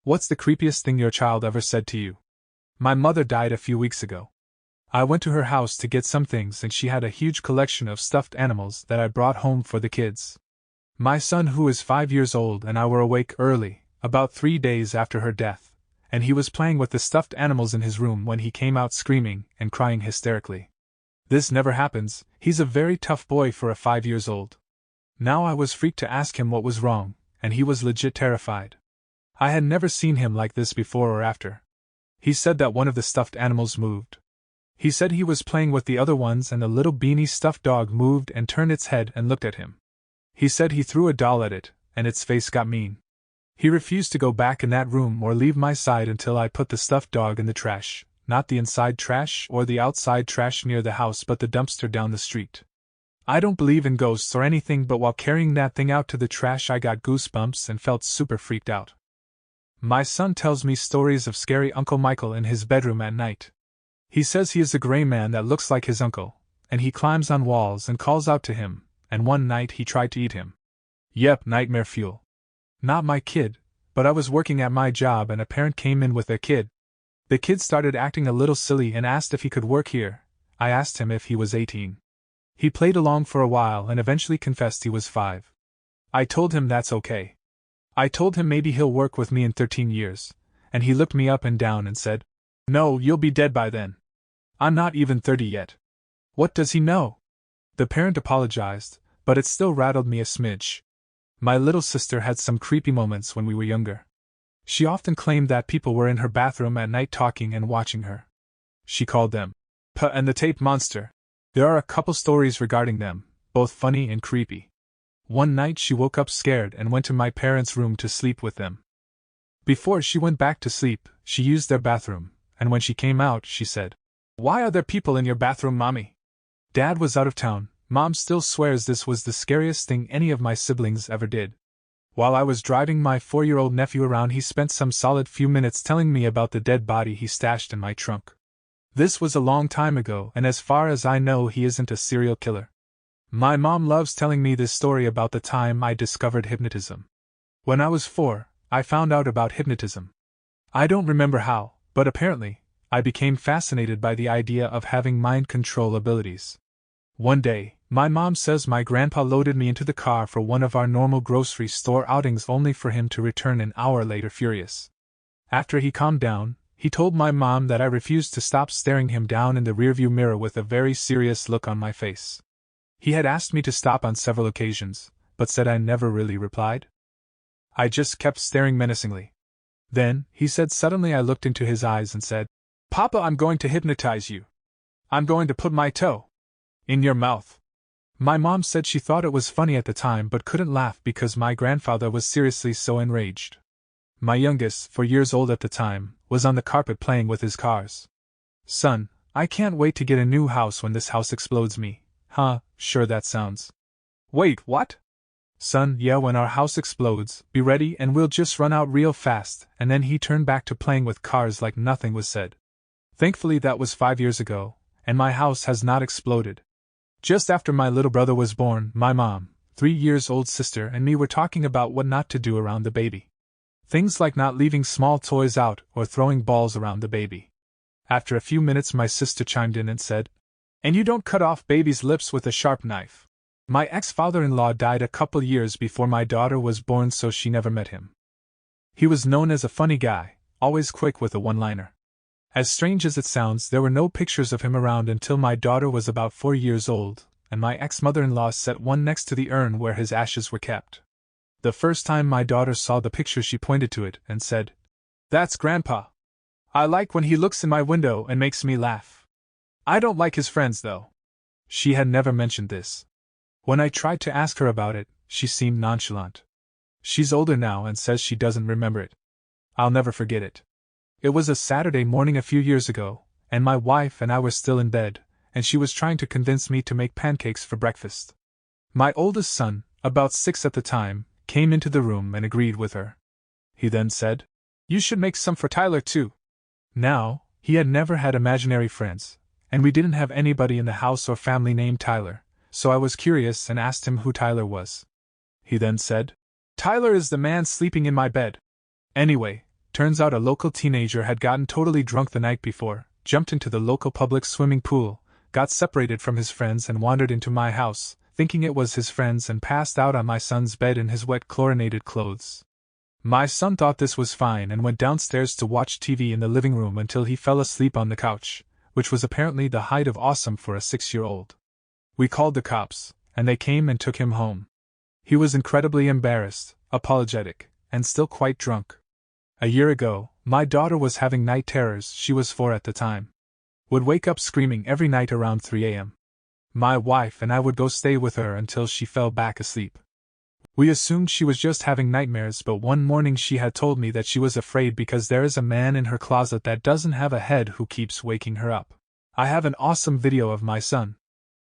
What's the creepiest thing your child ever said to you? My mother died a few weeks ago. I went to her house to get some things and she had a huge collection of stuffed animals that I brought home for the kids. My son, who is 5 years old, and I were awake early, about 3 days after her death, and he was playing with the stuffed animals in his room when he came out screaming and crying hysterically. This never happens, he's a very tough boy for a 5 years old. Now I was freaked to ask him what was wrong, and he was legit terrified. I had never seen him like this before or after. He said that one of the stuffed animals moved. He said he was playing with the other ones and the little beanie stuffed dog moved and turned its head and looked at him. He said he threw a doll at it, and its face got mean. He refused to go back in that room or leave my side until I put the stuffed dog in the trash, not the inside trash or the outside trash near the house but the dumpster down the street. I don't believe in ghosts or anything, but while carrying that thing out to the trash I got goosebumps and felt super freaked out. My son tells me stories of scary Uncle Michael in his bedroom at night. He says he is a gray man that looks like his uncle, and he climbs on walls and calls out to him, and one night he tried to eat him. Yep, nightmare fuel. Not my kid, but I was working at my job and a parent came in with their kid. The kid started acting a little silly and asked if he could work here. I asked him if he was 18. He played along for a while and eventually confessed he was 5. I told him that's okay. I told him maybe he'll work with me in 13 years, and he looked me up and down and said, "No, you'll be dead by then. I'm not even 30 yet." What does he know? The parent apologized, but it still rattled me a smidge. My little sister had some creepy moments when we were younger. She often claimed that people were in her bathroom at night talking and watching her. She called them P and the Tape Monster. There are a couple stories regarding them, both funny and creepy. One night she woke up scared and went to my parents' room to sleep with them. Before she went back to sleep, she used their bathroom, and when she came out she said, "Why are there people in your bathroom, Mommy?" Dad was out of town. Mom still swears this was the scariest thing any of my siblings ever did. While I was driving my 4-year-old nephew around, he spent some solid few minutes telling me about the dead body he stashed in my trunk. This was a long time ago, and as far as I know, he isn't a serial killer. My mom loves telling me this story about the time I discovered hypnotism. When I was 4, I found out about hypnotism. I don't remember how, but apparently, I became fascinated by the idea of having mind control abilities. One day, my mom says my grandpa loaded me into the car for one of our normal grocery store outings only for him to return an hour later furious. After he calmed down, he told my mom that I refused to stop staring him down in the rearview mirror with a very serious look on my face. He had asked me to stop on several occasions, but said I never really replied. I just kept staring menacingly. Then, he said suddenly, I looked into his eyes and said, "Papa, I'm going to hypnotize you. I'm going to put my toe in your mouth." My mom said she thought it was funny at the time but couldn't laugh because my grandfather was seriously so enraged. My youngest, 4 years old at the time, was on the carpet playing with his cars. "Son, I can't wait to get a new house when this house explodes me." "Huh, sure that sounds." "Wait, what?" "Son, yeah, when our house explodes, be ready and we'll just run out real fast," and then he turned back to playing with cars like nothing was said. Thankfully that was 5 years ago, and my house has not exploded. Just after my little brother was born, my mom, 3 years old sister, and me were talking about what not to do around the baby. Things like not leaving small toys out or throwing balls around the baby. After a few minutes my sister chimed in and said, "And you don't cut off baby's lips with a sharp knife." My ex-father-in-law died a couple years before my daughter was born, so she never met him. He was known as a funny guy, always quick with a one-liner. As strange as it sounds, there were no pictures of him around until my daughter was about 4 years old, and my ex-mother-in-law set one next to the urn where his ashes were kept. The first time my daughter saw the picture, she pointed to it and said, "That's Grandpa. I like when he looks in my window and makes me laugh. I don't like his friends, though." She had never mentioned this. When I tried to ask her about it, she seemed nonchalant. She's older now and says she doesn't remember it. I'll never forget it. It was a Saturday morning a few years ago, and my wife and I were still in bed, and she was trying to convince me to make pancakes for breakfast. My oldest son, about 6 at the time, came into the room and agreed with her. He then said, "You should make some for Tyler too." Now, he had never had imaginary friends, and we didn't have anybody in the house or family named Tyler, so I was curious and asked him who Tyler was. He then said, "Tyler is the man sleeping in my bed. Anyway, Turns out a local teenager had gotten totally drunk the night before, jumped into the local public swimming pool, got separated from his friends and wandered into my house, thinking it was his friends, and passed out on my son's bed in his wet chlorinated clothes. My son thought this was fine and went downstairs to watch TV in the living room until he fell asleep on the couch, which was apparently the height of awesome for a 6-year-old. We called the cops, and they came and took him home. He was incredibly embarrassed, apologetic, and still quite drunk. A year ago, my daughter was having night terrors. She was 4 at the time. Would wake up screaming every night around 3 a.m. My wife and I would go stay with her until she fell back asleep. We assumed she was just having nightmares, but one morning she had told me that she was afraid because there is a man in her closet that doesn't have a head who keeps waking her up. I have an awesome video of my son.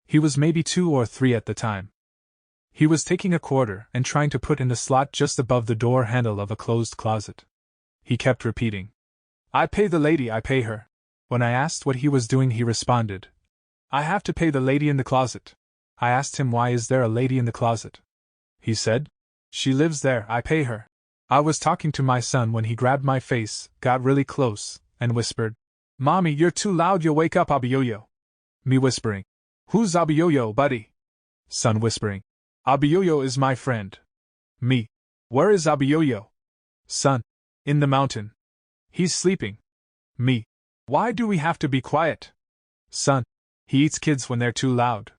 He was maybe 2 or 3 at the time. He was taking a quarter and trying to put in the slot just above the door handle of a closed closet. He kept repeating, "I pay the lady, I pay her." When I asked what he was doing, he responded, "I have to pay the lady in the closet." I asked him, "Why is there a lady in the closet?" He said, "She lives there, I pay her." I was talking to my son when he grabbed my face, got really close, and whispered, "Mommy, you're too loud, you'll wake up AmITheA." Me whispering, "Who's AmITheA, buddy?" Son whispering, "AmITheA is my friend." Me, "Where is AmITheA?" Son, "In the mountain. He's sleeping." Me, "Why do we have to be quiet?" Son, "He eats kids when they're too loud."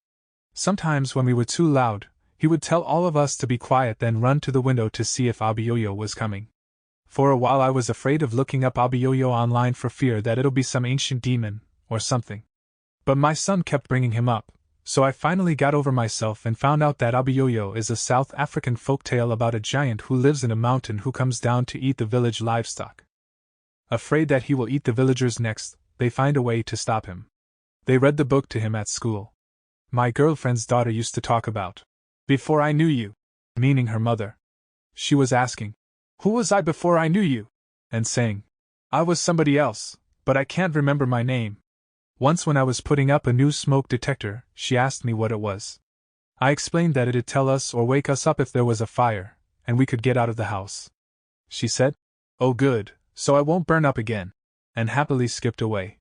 Sometimes when we were too loud, he would tell all of us to be quiet, then run to the window to see if AmITheA was coming. For a while I was afraid of looking up AmITheA online for fear that it'll be some ancient demon, or something. But my son kept bringing him up, so I finally got over myself and found out that AmITheA is a South African folktale about a giant who lives in a mountain who comes down to eat the village livestock. Afraid that he will eat the villagers next, they find a way to stop him. They read the book to him at school. My girlfriend's daughter used to talk about, "Before I knew you," meaning her mother. She was asking, "Who was I before I knew you?" and saying, "I was somebody else, but I can't remember my name." Once when I was putting up a new smoke detector, she asked me what it was. I explained that it'd tell us or wake us up if there was a fire, and we could get out of the house. She said, "Oh good, so I won't burn up again," and happily skipped away.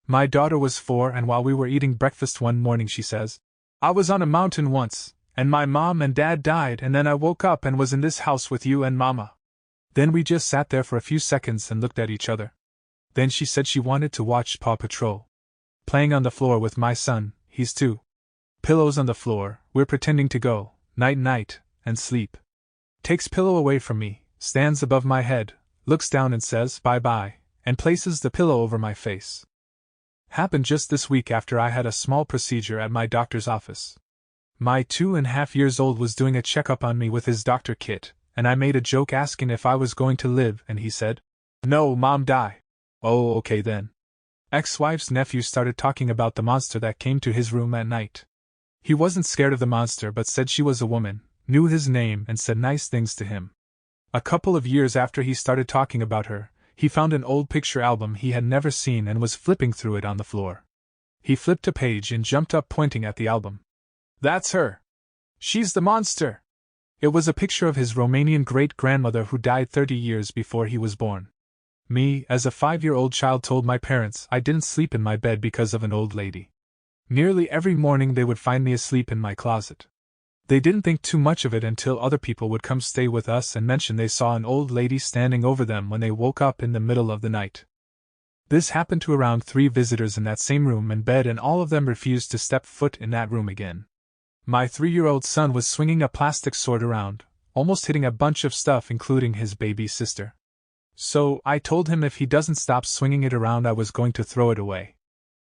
My daughter was 4, and while we were eating breakfast one morning she says, "I was on a mountain once, and my mom and dad died, and then I woke up and was in this house with you and mama." Then we just sat there for a few seconds and looked at each other. Then she said she wanted to watch Paw Patrol. Playing on the floor with my son, he's 2. Pillows on the floor, we're pretending to go, night-night, and sleep. Takes pillow away from me, stands above my head, looks down and says bye-bye, and places the pillow over my face. Happened just this week after I had a small procedure at my doctor's office. My 2.5-years-old was doing a checkup on me with his doctor kit, and I made a joke asking if I was going to live, and he said, "No, Mom, die." Oh, okay then. Ex-wife's nephew started talking about the monster that came to his room at night. He wasn't scared of the monster but said she was a woman, knew his name and said nice things to him. A couple of years after he started talking about her, he found an old picture album he had never seen and was flipping through it on the floor. He flipped a page and jumped up pointing at the album. "That's her! She's the monster!" It was a picture of his Romanian great-grandmother who died 30 years before he was born. Me, as a 5-year-old child, told my parents I didn't sleep in my bed because of an old lady. Nearly every morning they would find me asleep in my closet. They didn't think too much of it until other people would come stay with us and mention they saw an old lady standing over them when they woke up in the middle of the night. This happened to around 3 visitors in that same room and bed, and all of them refused to step foot in that room again. My 3-year-old son was swinging a plastic sword around, almost hitting a bunch of stuff including his baby sister. So, I told him if he doesn't stop swinging it around I was going to throw it away.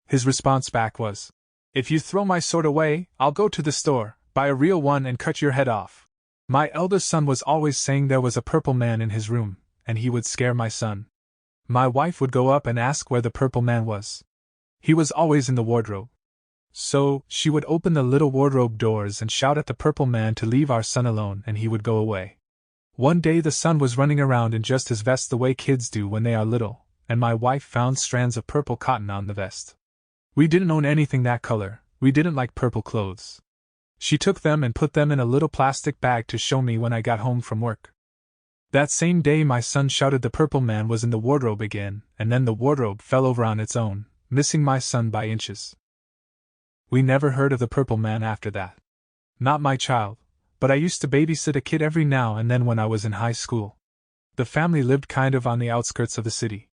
His response back was, "If you throw my sword away, I'll go to the store, buy a real one and cut your head off." My eldest son was always saying there was a purple man in his room, and he would scare my son. My wife would go up and ask where the purple man was. He was always in the wardrobe. So, she would open the little wardrobe doors and shout at the purple man to leave our son alone, and he would go away. One day the son was running around in just his vest the way kids do when they are little, and my wife found strands of purple cotton on the vest. We didn't own anything that color, we didn't like purple clothes. She took them and put them in a little plastic bag to show me when I got home from work. That same day my son shouted the purple man was in the wardrobe again, and then the wardrobe fell over on its own, missing my son by inches. We never heard of the purple man after that. Not my child, but I used to babysit a kid every now and then when I was in high school. The family lived kind of on the outskirts of the city.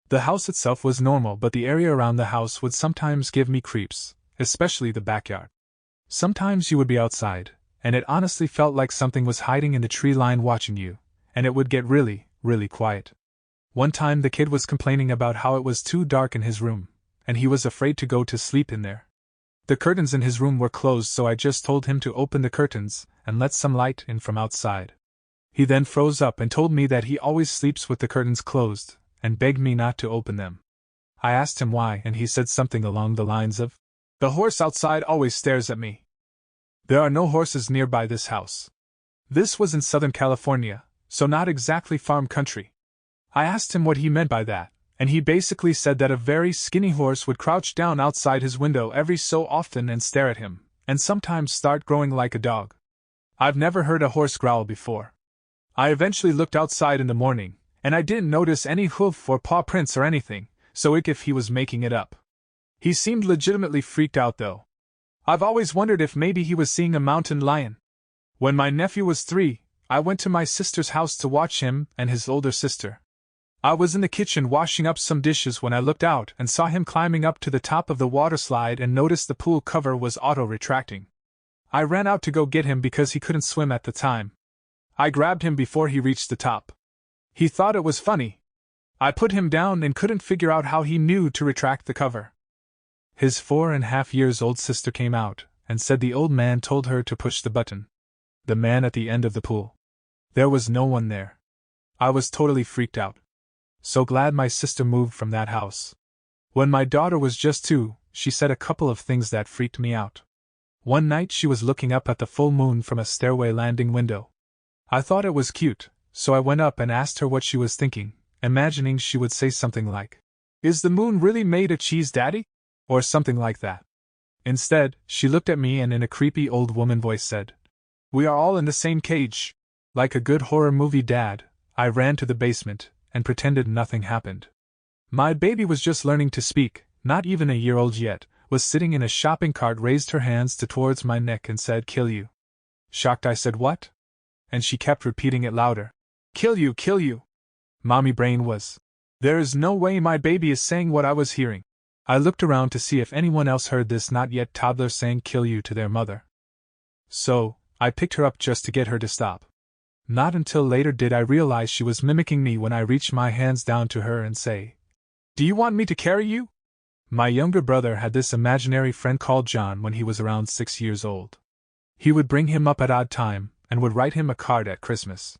The house itself was normal, but the area around the house would sometimes give me creeps, especially the backyard. Sometimes you would be outside, and it honestly felt like something was hiding in the tree line watching you, and it would get really, really quiet. One time the kid was complaining about how it was too dark in his room, and he was afraid to go to sleep in there. The curtains in his room were closed, so I just told him to open the curtains and let some light in from outside. He then froze up and told me that he always sleeps with the curtains closed, and begged me not to open them. I asked him why, and he said something along the lines of, "The horse outside always stares at me." There are no horses nearby this house. This was in Southern California, so not exactly farm country. I asked him what he meant by that, and he basically said that a very skinny horse would crouch down outside his window every so often and stare at him, and sometimes start growling like a dog. I've never heard a horse growl before. I eventually looked outside in the morning, and I didn't notice any hoof or paw prints or anything, so if he was making it up. He seemed legitimately freaked out though. I've always wondered if maybe he was seeing a mountain lion. When my nephew was 3, I went to my sister's house to watch him and his older sister. I was in the kitchen washing up some dishes when I looked out and saw him climbing up to the top of the water slide and noticed the pool cover was auto-retracting. I ran out to go get him because he couldn't swim at the time. I grabbed him before he reached the top. He thought it was funny. I put him down and couldn't figure out how he knew to retract the cover. His 4.5-year-old sister came out and said the old man told her to push the button. The man at the end of the pool. There was no one there. I was totally freaked out. So glad my sister moved from that house. When my daughter was just 2, she said a couple of things that freaked me out. One night she was looking up at the full moon from a stairway landing window. I thought it was cute, so I went up and asked her what she was thinking, imagining she would say something like, "Is the moon really made of cheese, Daddy?" or something like that. Instead, she looked at me and in a creepy old woman voice said, "We are all in the same cage." Like a good horror movie dad, I ran to the basement and pretended nothing happened. My baby was just learning to speak, not even a year old yet, was sitting in a shopping cart, raised her hands towards my neck and said, "Kill you." Shocked, I said, "What?" And she kept repeating it louder. "Kill you, kill you." Mommy brain was. There is no way my baby is saying what I was hearing. I looked around to see if anyone else heard this not yet toddler saying "kill you" to their mother. So, I picked her up just to get her to stop. Not until later did I realize she was mimicking me when I reached my hands down to her and say, "Do you want me to carry you?" My younger brother had this imaginary friend called John when he was around 6 years old. He would bring him up at odd time and would write him a card at Christmas.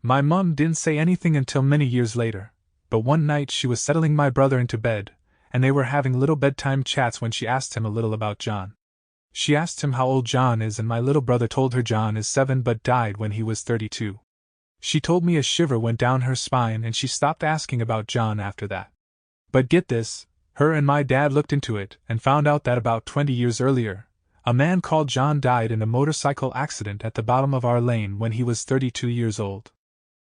My mom didn't say anything until many years later, but one night she was settling my brother into bed, and they were having little bedtime chats when she asked him a little about John. She asked him how old John is, and my little brother told her John is 7 but died when he was 32. She told me a shiver went down her spine and she stopped asking about John after that. But get this, her and my dad looked into it and found out that about 20 years earlier, a man called John died in a motorcycle accident at the bottom of our lane when he was 32 years old.